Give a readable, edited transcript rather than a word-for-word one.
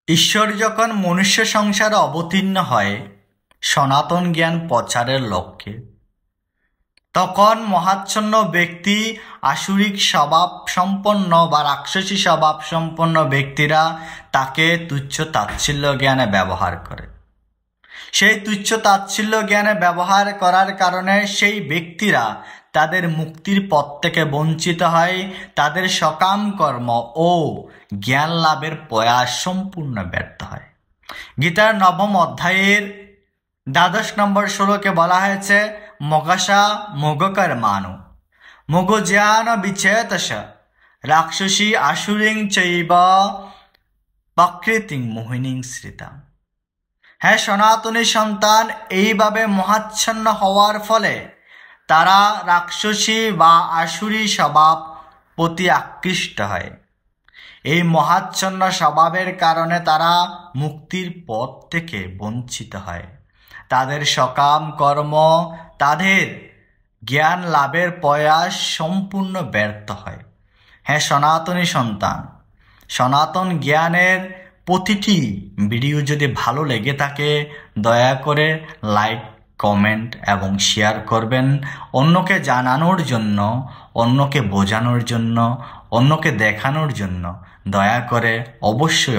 ঈশ্বর যখন মনুষ্য সংসারে অবতীর্ণ হয় সনাতন জ্ঞান প্রচারের লক্ষ্যে, তখন মহাচ্ছন্ন ব্যক্তি, আসুরিক স্বভাব সম্পন্ন বা রাক্ষসী স্বভাব সম্পন্ন ব্যক্তিরা তাকে তুচ্ছ তাচ্ছিল্য জ্ঞানে ব্যবহার করে। সেই তুচ্ছ তাচ্ছিল্য জ্ঞানে ব্যবহার করার কারণে সেই ব্যক্তিরা তাদের মুক্তির পথ থেকে বঞ্চিত হয়, তাদের সকাম কর্ম ও জ্ঞান লাভের প্রয়াস সম্পূর্ণ ব্যর্থ হয়। গীতার 9ম অধ্যায়ের 12 নম্বর শ্লোকে বলা হয়েছে, মগাসা মোগকর মানু মোগ জ্ঞান বিচেতস রাক্ষসী আসুরিং চৈব প্রকৃতিং মোহিনীং শ্রিতা। হ্যাঁ সনাতনী সন্তান, এইভাবে মহাচ্ছন্ন হওয়ার ফলে তারা রাক্ষসী বা আসুরি স্বভাব প্রতি আকৃষ্ট হয়। এই মহাচ্ছন্ন স্বভাবের কারণে তারা মুক্তির পথ থেকে বঞ্চিত হয়। তাদের সকাম কর্ম, তাদের জ্ঞান লাভের প্রয়াস সম্পূর্ণ ব্যর্থ হয়। হ্যাঁ সনাতনী সন্তান, সনাতন জ্ঞানের প্রতিটি ভিডিও যদি ভালো লেগে থাকে দয়া করে লাইক, কমেন্ট এবং শেয়ার করবেন, অন্যকে জানানোর জন্য, অন্যকে বোঝানোর জন্য, অন্যকে দেখানোর জন্য। দয়া করে অবশ্যই